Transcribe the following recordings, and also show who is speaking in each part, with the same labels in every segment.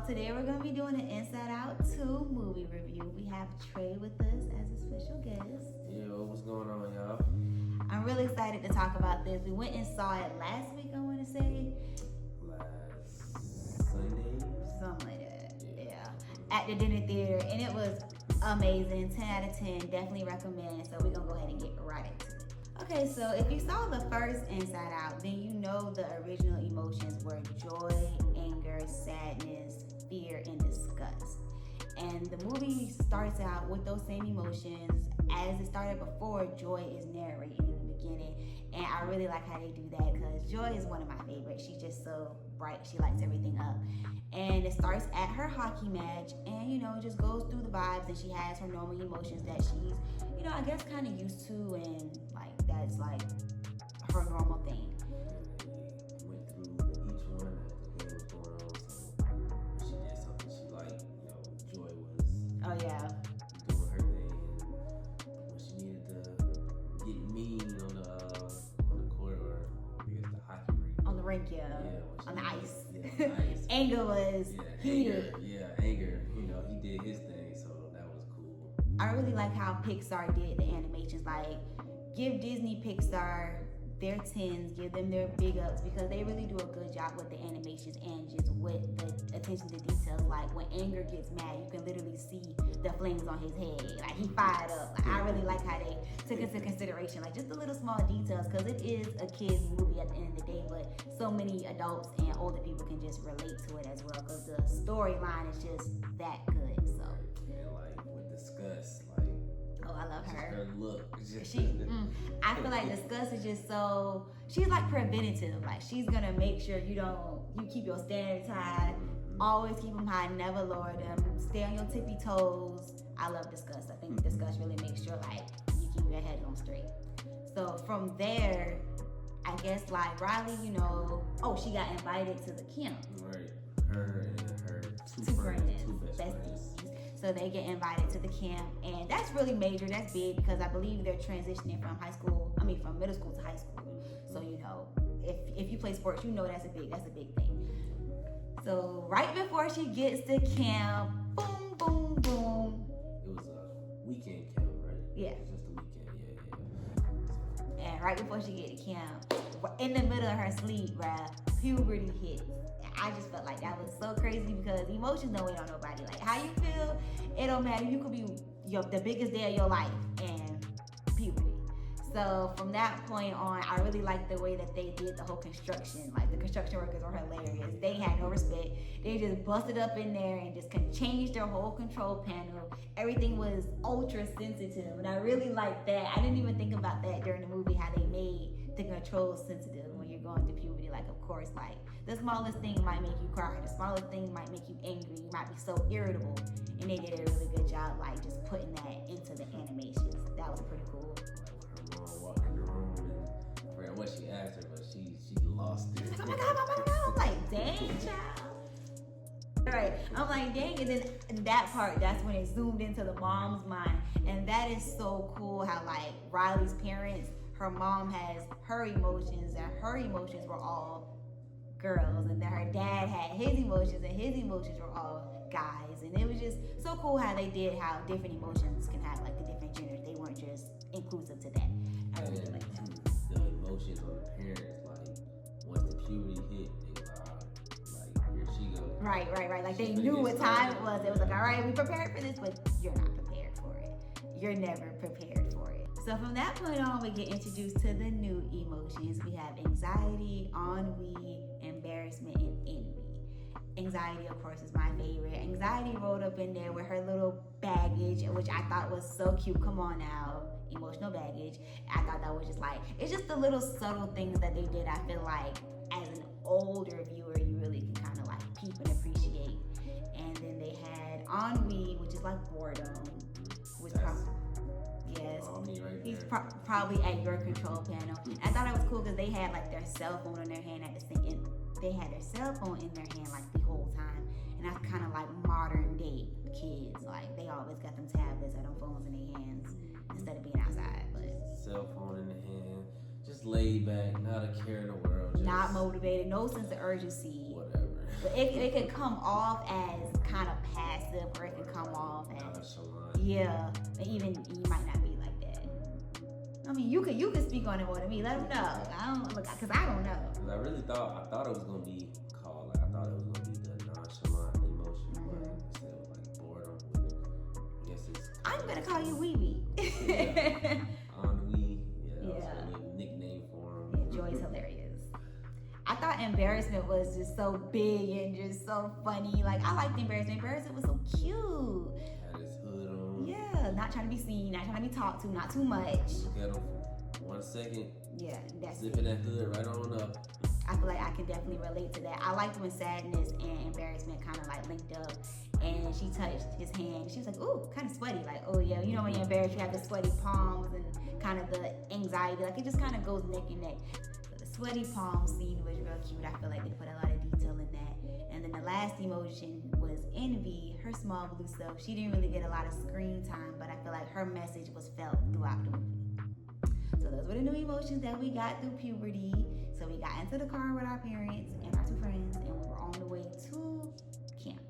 Speaker 1: Today we're going to be doing an Inside Out 2 movie review. We have Trey with us as a special guest.
Speaker 2: Yo, what's going on, y'all?
Speaker 1: I'm really excited to talk about this. We went and saw it last week, I want to say.
Speaker 2: Last Sunday?
Speaker 1: Something like that, yeah. At the dinner theater, and it was amazing. 10 out of 10, definitely recommend. So we're going to go ahead and get right into it. Okay, so if you saw the first Inside Out, then you know the original emotions were joy, anger, sadness, fear, and disgust. And the movie starts out with those same emotions. As it started before, joy is narrated in the beginning. And I really like how they do that because Joy is one of my favorites. She's just so bright. She lights everything up. And it starts at her hockey match and, just goes through the vibes, and she has her normal emotions that she's, I guess kind of used to, and that's like her normal thing.
Speaker 2: Went through each one as the game was going on. So she did something she liked. Joy was
Speaker 1: Oh yeah.
Speaker 2: doing her thing. And when she needed to get mean on the court, or I guess the hockey rink.
Speaker 1: On the rink, yeah.
Speaker 2: Yeah,
Speaker 1: on the ice.
Speaker 2: Yeah, on the ice.
Speaker 1: Anger was heated.
Speaker 2: Anger. He did his thing, so that was cool.
Speaker 1: I really like how Pixar did the animations. Like, give Disney Pixar their 10s, give them their big ups, because they really do a good job with the animations and just with the attention to details. Like, when Anger gets mad, you can literally see the flames on his head. Like, he fired up. Like, I really like how they took into consideration, like, just the little small details, because it is a kid's movie at the end of the day, but so many adults and older people can just relate to it as well, because the storyline is just that good. So,
Speaker 2: and like with disgust,
Speaker 1: oh, I love her.
Speaker 2: Her look.
Speaker 1: I feel like disgust is just so, she's like preventative. Like, she's gonna make sure you keep your standards high, always keep them high, never lower them, stay on your tippy toes. I love disgust. I think disgust really makes sure like you keep your head on straight. So from there, I guess like Riley, she got invited to the camp.
Speaker 2: Right. Her and her two best friends.
Speaker 1: So they get invited to the camp, and that's really major. That's big because I believe they're transitioning from from middle school to high school. So if you play sports, that's a big thing. So right before she gets to camp, boom, boom, boom.
Speaker 2: It was a weekend camp, right?
Speaker 1: Yeah.
Speaker 2: It was just a weekend, yeah.
Speaker 1: And right before she get to camp, in the middle of her sleep, bruh, puberty hits. I just felt like that was so crazy because emotions don't wait on nobody. Like, how you feel, it don't matter. You could be the biggest day of your life and puberty. So from that point on, I really liked the way that they did the whole construction. Like, the construction workers were hilarious. They had no respect. They just busted up in there and just changed their whole control panel. Everything was ultra sensitive, and I really liked that. I didn't even think about that during the movie, how they made the controls sensitive when you're going through puberty. Like, of course, like, the smallest thing might make you cry. The smallest thing might make you angry. You might be so irritable. And they did a really good job, like, just putting that into the animations. That was pretty cool.
Speaker 2: Her mom walked in the room and I forgot what she asked her, but she lost it.
Speaker 1: Oh my God. I'm like, dang, child. Right. I'm like, dang. And then in that part, that's when it zoomed into the mom's mind. And that is so cool how, like, Riley's parents, her mom has her emotions, and her emotions were all girls, and then her dad had his emotions, and his emotions were all guys. And it was just so cool how they did how different emotions can have, like, the different genders. They weren't just inclusive to that. I really like that.
Speaker 2: The emotions on the parents, like, once the puberty hit, they was like, here she goes.
Speaker 1: Right. Like, they knew what time it was. It was like, all right, we prepared for this, but you're not prepared for it. You're never prepared for it. So from that point on, we get introduced to the new emotions. We have anxiety, ennui, embarrassment, and envy. Anxiety, of course, is my favorite. Anxiety rolled up in there with her little baggage, which I thought was so cute. Come on now, emotional baggage. I thought that was just like, it's just the little subtle things that they did. I feel like as an older viewer, you really can kind of like peep and appreciate. And then they had ennui, which is like boredom, which yes,
Speaker 2: right,
Speaker 1: he's probably at your control panel. I thought it was cool because they had like their cell phone in their hand at the same. They had their cell phone in their hand like the whole time, and that's kind of like modern day kids. Like, they always got them tablets or them phones in their hands instead of being outside. But
Speaker 2: cell phone in the hand, just laid back, not a care in the world, just
Speaker 1: not motivated, no sense of urgency.
Speaker 2: Whatever.
Speaker 1: But it could come off as kind of passive, or it can come off as yeah, and even you might not be like that. I mean, you could speak on it more than me. Let them know. I don't look, cause I don't know.
Speaker 2: Cause I thought it was gonna be called like I thought it was gonna be the nonchalant emotion, but instead of like boredom, which I guess it's.
Speaker 1: I'm gonna call you Wee Wee.
Speaker 2: Yeah. Ennui. Yeah. That's a nickname for him.
Speaker 1: Yeah, Joy's hilarious. I thought embarrassment was just so big and just so funny. Like I liked embarrassment. Embarrassment was so cute.
Speaker 2: Had his hood on.
Speaker 1: Yeah, not trying to be seen, not trying to be talked to, not too much.
Speaker 2: Look at him for 1 second.
Speaker 1: Yeah, that's
Speaker 2: zipping that hood right on up.
Speaker 1: I feel like I can definitely relate to that. I liked when sadness and embarrassment kind of like linked up, and she touched his hand. She was like, "Ooh, kind of sweaty." Like, "Oh yeah, you know when you're embarrassed, you have the sweaty palms and kind of the anxiety. Like it just kind of goes neck and neck." So the sweaty palm scene was real cute. I feel like they put a lot of detail in that. And then the last emotion was envy. Her small blue self. She didn't really get a lot of screen time, but I feel like her message was felt throughout the movie. So those were the new emotions that we got through puberty. So we got into the car with our parents and our 2 friends, and we were on the way to camp.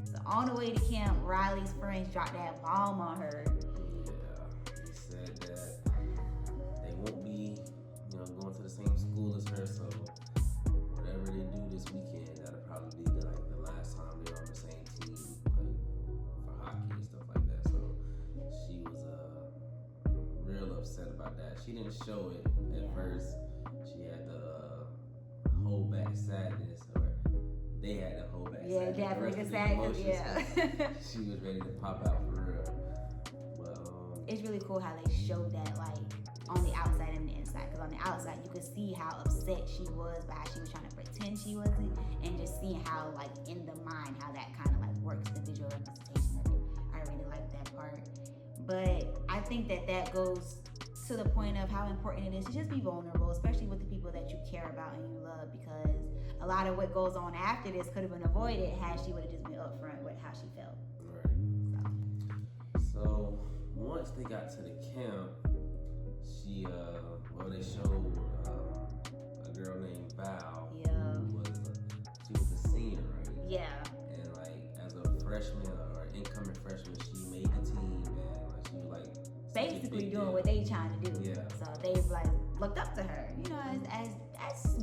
Speaker 1: So on the way to camp, Riley's friends dropped that bomb on her.
Speaker 2: Yeah, they said that they won't be, going to the same school as her. So whatever they do this weekend, that'll probably be like the last time they're on the same team, like for hockey and stuff like that. So she was real upset about that. She didn't show it at first. She had to hold back sadness, or they had to hold back sadness.
Speaker 1: Yeah, definitely the sadness, yeah.
Speaker 2: She was ready to pop out for real. But
Speaker 1: it's really cool how they showed that, like, on the outside and the inside. Because on the outside, you could see how upset she was by how she was trying to pretend she wasn't, and just seeing how, like, in the mind, how that kind of, like, works, the visual representation of it. I really like that part. But I think that goes to the point of how important it is to just be vulnerable, especially with the people that you care about and you love, because a lot of what goes on after this could have been avoided had she would have just been upfront with how she felt.
Speaker 2: Right. So once they got to the camp, they showed a girl named Val.
Speaker 1: Yeah.
Speaker 2: She was a senior, right?
Speaker 1: Yeah.
Speaker 2: And like as a freshman or incoming freshman, she made the team, and like she was like
Speaker 1: basically doing what they trying to do.
Speaker 2: Yeah.
Speaker 1: So they've like looked up to her, as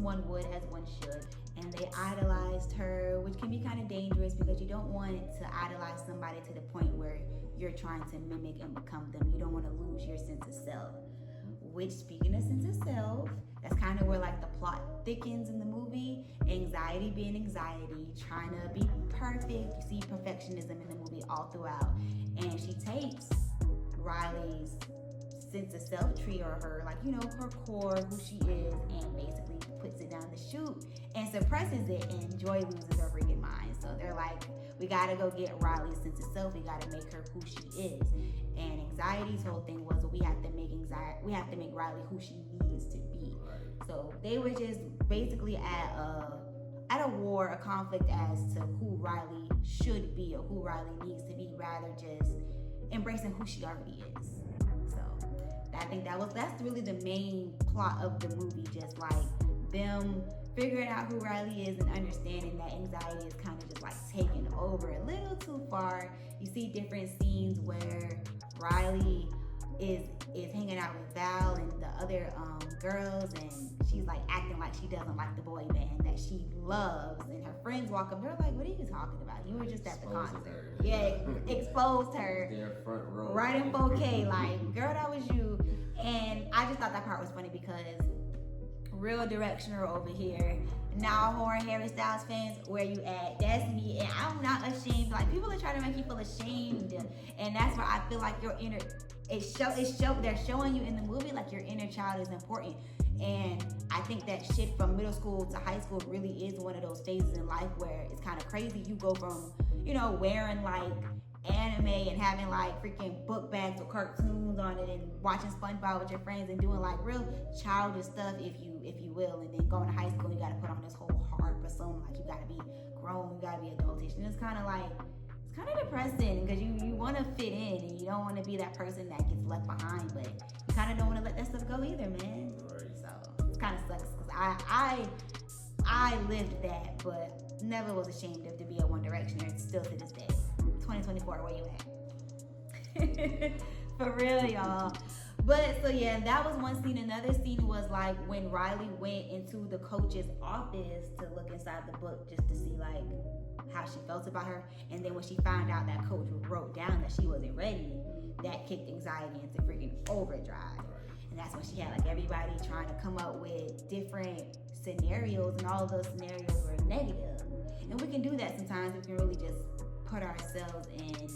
Speaker 1: one would, as one should. And they idolized her, which can be kind of dangerous because you don't want to idolize somebody to the point where you're trying to mimic and become them. You don't want to lose your sense of self. Which, speaking of sense of self, that's kind of where like the plot thickens in the movie. Anxiety being anxiety, trying to be perfect. You see perfectionism in the movie all throughout. And she takes Riley's sense of self, treat her like, her core, who she is, and basically puts it down the chute and suppresses it, and Joy loses her freaking mind. So they're like, we gotta go get Riley's sense of self, we gotta make her who she is. And anxiety's whole thing was, we have to make Riley who she needs to be. Right. So they were just basically at a war, a conflict as to who Riley should be or who Riley needs to be, rather just embracing who she already is. So I think that's really the main plot of the movie, just like them figuring out who Riley is and understanding that anxiety is kind of just like taking over a little too far. You see different scenes where Riley is hanging out with Val and the other girls, and she's like acting like she doesn't like the boy band that she loves, and her friends walk up, they're like, what are you talking about? You were just at the concert. Yeah, exposed her.
Speaker 2: Their front row.
Speaker 1: Right in 4K, like, girl, that was you. And I just thought that part was funny because real directioner over here. Now, Horn Harry Styles fans, where you at? That's me, and I'm not ashamed. Like, people are trying to make you feel ashamed, and that's where I feel like your inner, they're showing you in the movie like your inner child is important. And I think that shift from middle school to high school really is one of those phases in life where it's kind of crazy. You go from, wearing like anime and having like freaking book bags with cartoons on it and watching SpongeBob with your friends and doing like real childish stuff, if you will, and then going to high school, you got to put on this whole hard persona, like you got to be grown, you got to be adultish, and it's kind of depressing because you want to fit in and you don't want to be that person that gets left behind, but you kind of don't want to let that stuff go either, man.
Speaker 2: Right.
Speaker 1: So it kind of sucks because I lived that, but never was ashamed of to be a One Directioner, still to this day. 2024, where you at? For real, y'all. But so yeah, that was one scene. Another scene was like when Riley went into the coach's office to look inside the book just to see like how she felt about her. And then when she found out that coach wrote down that she wasn't ready, that kicked anxiety into freaking overdrive. And that's when she had like everybody trying to come up with different scenarios, and all of those scenarios were negative. And we can do that sometimes. We can really just put ourselves in,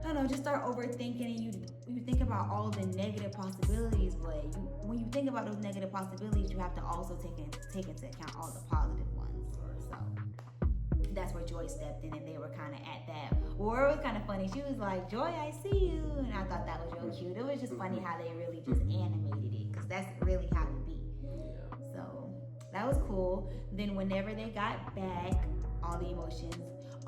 Speaker 1: I don't know, just start overthinking, and you think about all the negative possibilities, but when you think about those negative possibilities, you have to also take into account all the positive ones. So that's where Joy stepped in, and they were kind of at that. Or it was kind of funny. She was like, "Joy, I see you," and I thought that was real cute. It was just funny how they really just animated it, because that's really how it be. So that was cool. Then whenever they got back, all the emotions.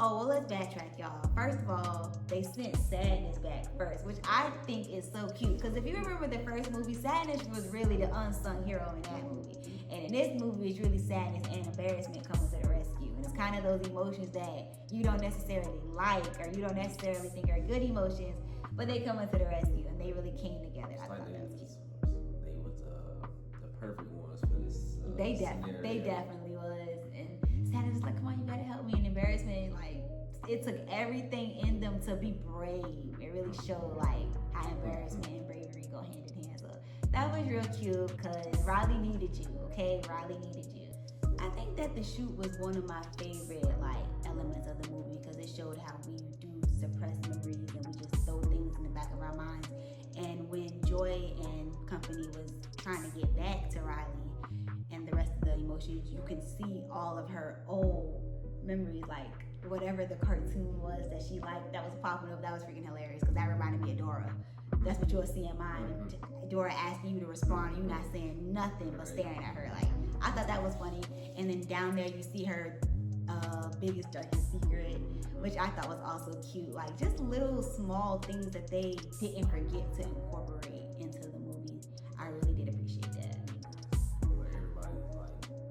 Speaker 1: Oh, well, let's backtrack, y'all. First of all, they sent Sadness back first, which I think is so cute. Because if you remember the first movie, Sadness was really the unsung hero in that movie. And in this movie, it's really Sadness and embarrassment coming to the rescue. And it's kind of those emotions that you don't necessarily like, or you don't necessarily think are good emotions, but they come into the rescue, and they really came together. I thought that was cute.
Speaker 2: They was the perfect ones for this
Speaker 1: They definitely was. And Sadness was like, "Come on, you gotta help me." And embarrassment, like, it took everything in them to be brave. It really showed like how embarrassment and bravery go hand in hand. So that was real cute, because Riley needed you, okay? Riley needed you. I think that the shoot was one of my favorite like elements of the movie, because it showed how we do suppress memories and we just throw things in the back of our minds. And when Joy and company was trying to get back to Riley and the rest of the emotions, you can see all of her old memories, like whatever the cartoon was that she liked that was popping up. That was freaking hilarious, because that reminded me of Dora. That's what you'll see in mine. Dora asking you to respond, you not saying nothing but staring at her. Like, I thought that was funny. And then down there you see her biggest darkest secret, which I thought was also cute. Like, just little small things that they didn't forget to incorporate into the movie. I really did appreciate that.
Speaker 2: But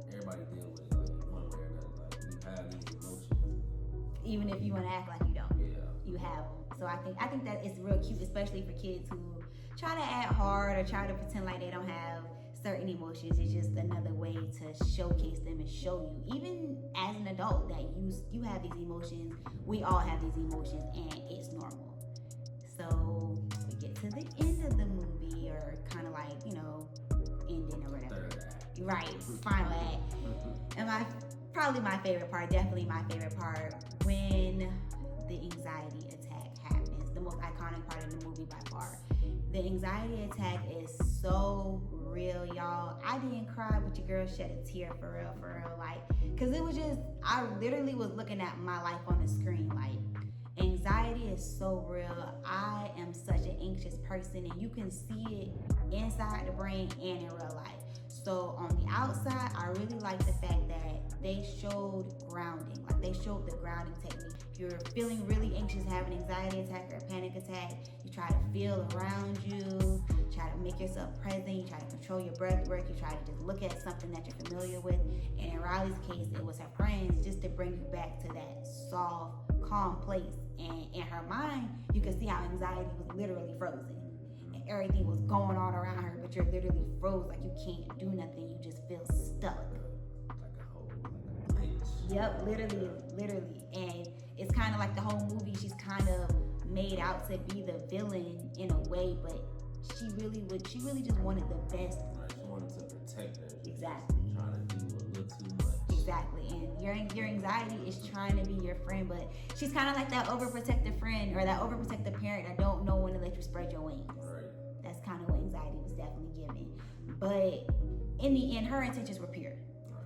Speaker 2: everybody deal with it like one way or another. Like, you have these emotions.
Speaker 1: Even if you want to act like you don't, you have them. So I think that it's real cute, especially for kids who try to act hard or try to pretend like they don't have certain emotions. It's just another way to showcase them and show you, even as an adult, that you have these emotions. We all have these emotions, and it's normal. So we get to the end of the movie, or kind of like, ending or whatever. Right, final act. And probably my favorite part, definitely my favorite part, when the anxiety attack happens. The most iconic part of the movie by far. The anxiety attack is so real, y'all. I didn't cry, but your girl shed a tear, for real. Like, cause it was just, I literally was looking at my life on the screen. Like, anxiety is so real. I am such an anxious person, and you can see it inside the brain and in real life. So on the outside, I really like the fact that they showed grounding. Like, they showed the grounding technique. If you're feeling really anxious, have an anxiety attack or a panic attack, you try to feel around you, try to make yourself present, you try to control your breath work, you try to just look at something that you're familiar with. And in Riley's case, it was her friends, just to bring you back to that soft, calm place. And in her mind, you could see how anxiety was literally frozen. And everything was going on around her, but you're literally froze, like you can't do nothing, you just feel stuck.
Speaker 2: Like a whole glitch.
Speaker 1: Yep, literally. And it's kind of like the whole movie, she's kind of made out to be the villain in a way, but she really just wanted the best.
Speaker 2: Right, she wanted to protect her.
Speaker 1: Exactly.
Speaker 2: Trying to do a little too much.
Speaker 1: Exactly. And your anxiety is trying to be your friend, but she's kind of like that overprotective friend, or that overprotective parent that don't know when to let you spread your wings.
Speaker 2: Right.
Speaker 1: That's kind of what anxiety was definitely giving. But in the end, her intentions were pure,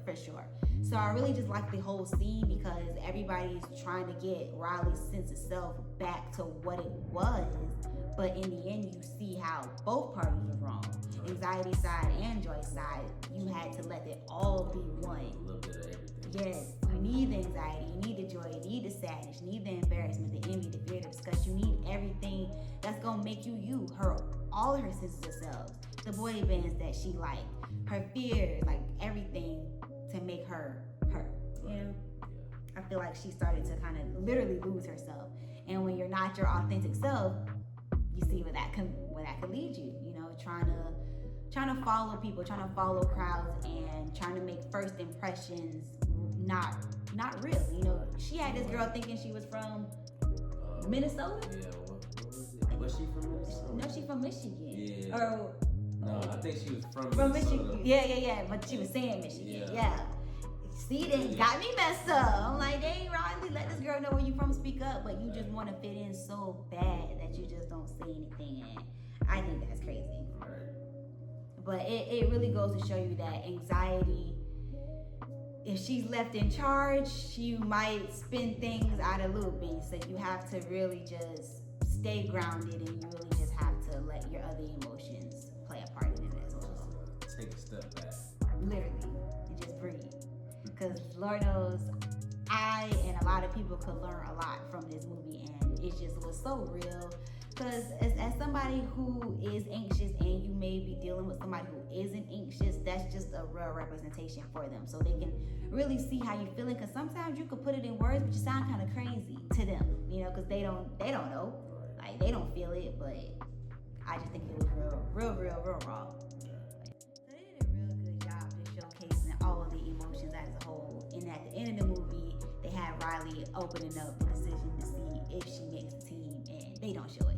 Speaker 1: for sure. So I really just like the whole scene, because everybody's trying to get Riley's sense of self back to what it was. But in the end, you see how both parties were wrong. Anxiety side and Joy's side, you had to let it all be one.
Speaker 2: A little bit of everything.
Speaker 1: Yes, you need the anxiety, you need the joy, you need the sadness, you need the embarrassment, the envy, the fear, the disgust. You need everything that's gonna make you, all her senses of self. The boy bands that she liked, her fears, like everything to make her, you know? feel like she started to kind of literally lose herself. And when you're not your authentic self, you see where that can lead you. You know, trying to follow people, trying to follow crowds, and trying to make first impressions not real. You know, she had this girl thinking she was from Minnesota.
Speaker 2: Yeah, what was it? Was she from Minnesota?
Speaker 1: No, she's from Michigan.
Speaker 2: Yeah.
Speaker 1: Or
Speaker 2: no, I think she was from
Speaker 1: Michigan. Yeah. But she was saying Michigan. Yeah. See, they got me messed up. I'm like, dang, Riley, let this girl know where you from, speak up. But you just want to fit in so bad that you just don't say anything. And I think that's crazy.
Speaker 2: Right.
Speaker 1: But it really goes to show you that anxiety, if she's left in charge, you might spin things out of looping. So you have to really just stay grounded, and you really just have to let your other emotions play a part in it as well.
Speaker 2: Take a step back.
Speaker 1: Literally, and just breathe. Because Lord knows, I and a lot of people could learn a lot from this movie, and it just was so real. Because as somebody who is anxious, and you may be dealing with somebody who isn't anxious, that's just a real representation for them. So they can really see how you're feeling. Because sometimes you could put it in words, but you sound kind of crazy to them, you know, because they don't know, like they don't feel it. But I just think it was real raw. So they did a real good job just showcasing all of the emotions as a whole. And at the end of the movie, they had Riley opening up the decision to see if she makes the team, and they don't show it.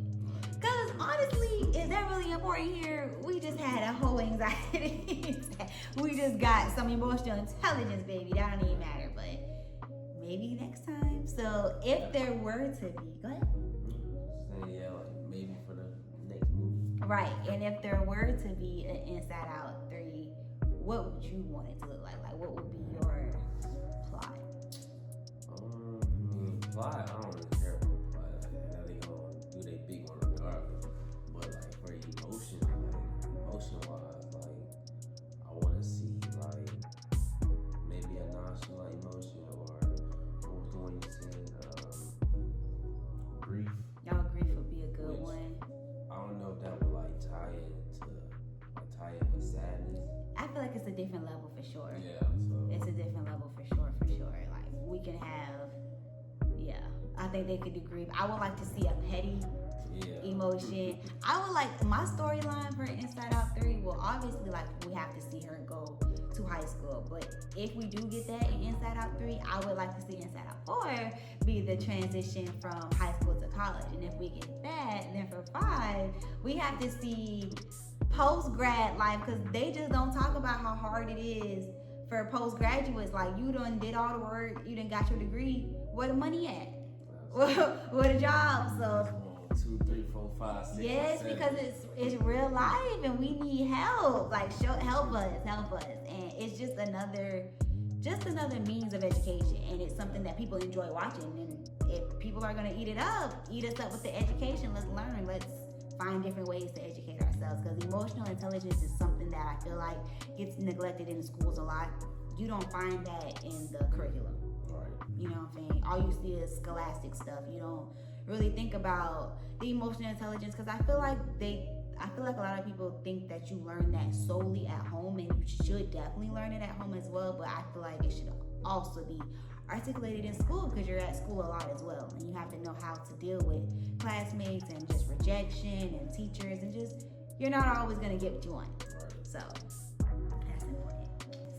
Speaker 1: Because honestly, is that really important here? We just had a whole anxiety. We just got some emotional intelligence, baby. That don't even matter, but maybe next time. So if there were to be, go ahead.
Speaker 2: Yeah, like maybe for the next movie.
Speaker 1: Right, and if there were to be an Inside Out 3, what would you want it to look like? Like, what would be your plot?
Speaker 2: Plot, I don't really care about the plot. Like, I know they gonna do their big one regardless. But like for emotion wise, like I wanna see like maybe a nonchalant emotion, or what was the one you said? Grief.
Speaker 1: Y'all, grief would be a good one.
Speaker 2: I don't know if that would like tie in with sadness.
Speaker 1: I feel like it's a different level for sure.
Speaker 2: Yeah, so
Speaker 1: It's a different level for sure. Like we can have, I think they could do grief. I would like to see a petty emotion. I would like my storyline for Inside Out 3. Well, obviously, like we have to see her go to high school. But if we do get that in Inside Out 3, I would like to see Inside Out 4 be the transition from high school to college. And if we get that, then for 5, we have to see post-grad life, because they just don't talk about how hard it is for postgraduates. Like, you done did all the work, you done got your degree, where the money at? Where the job? So
Speaker 2: 2, 3, 4, 5, 6.
Speaker 1: yes,
Speaker 2: 7.
Speaker 1: because it's real life, and we need help. Like, help us, and it's just another means of education, and it's something that people enjoy watching. And if people are gonna eat us up with the education, let's learn. Let's find different ways to educate ourselves, because emotional intelligence is something that I feel like gets neglected in schools a lot. You don't find that in the curriculum.
Speaker 2: Right.
Speaker 1: You know what I'm saying? All you see is scholastic stuff. You don't really think about the emotional intelligence, because I feel like a lot of people think that you learn that solely at home, and you should definitely learn it at home as well. But I feel like it should also be articulated in school, because you're at school a lot as well, and you have to know how to deal with classmates and just rejection and teachers, and just you're not always going to get what you want. So that's important.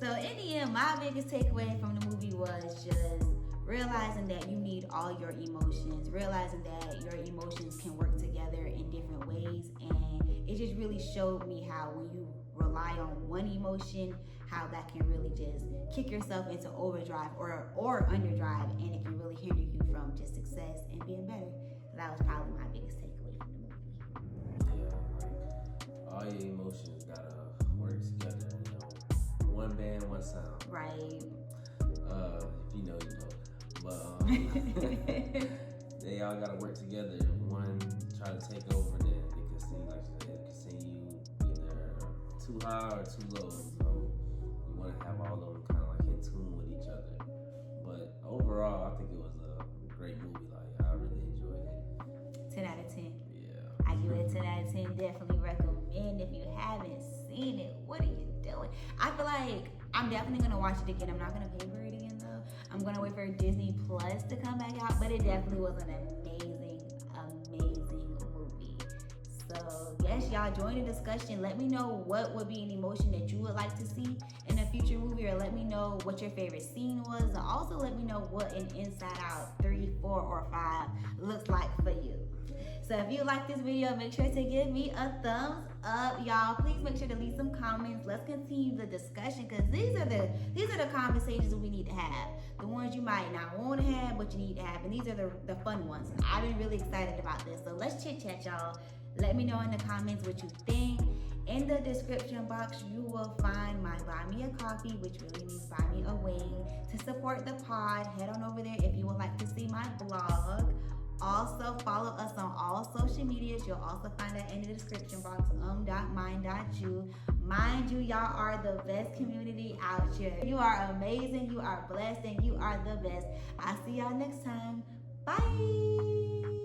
Speaker 1: So in the end, my biggest takeaway from the movie was just realizing that you need all your emotions, realizing that your emotions can work together in different ways. And it just really showed me how when you rely on one emotion, how that can really just kick yourself into overdrive or underdrive, and it can really hinder you from just success and being better. So that was probably my biggest takeaway from the movie.
Speaker 2: Yeah, like all your emotions gotta work together, you know. One band, one sound.
Speaker 1: Right.
Speaker 2: If you know, you know. But they all gotta work together. If one try to take over, then it can seem like it can send you either too high or too low. So you want to have all of them kind of like in tune with each other. But overall, I think it was a great movie. Like, I really enjoyed it.
Speaker 1: 10 out of 10.
Speaker 2: Yeah.
Speaker 1: I give it a 10 out of 10. Definitely recommend. If you haven't seen it, what are you doing? I feel like I'm definitely gonna watch it again. I'm not gonna pay for it again though. I'm gonna wait for Disney Plus to come back out, but it definitely was an amazing, amazing movie. So yes, y'all join the discussion. Let me know what would be an emotion that you would like to see in a future movie, or let me know what your favorite scene was, and also let me know what an Inside Out 3, 4, or 5 looks like for you. So if you like this video, make sure to give me a thumbs up, y'all. Please make sure to leave some comments. Let's continue the discussion, because these are the conversations we need to have. The ones you might not want to have, but you need to have, and these are the fun ones. I've been really excited about this, so let's chit chat, y'all. Let me know in the comments what you think. In the description box, you will find my Buy Me a Coffee, which really means Buy Me a Wing. To support the pod, head on over there if you would like to see my blog. Also, follow us on all social medias. You'll also find that in the description box, .mind.you. Mind you, y'all are the best community out here. You are amazing, you are blessed, and you are the best. I'll see y'all next time. Bye.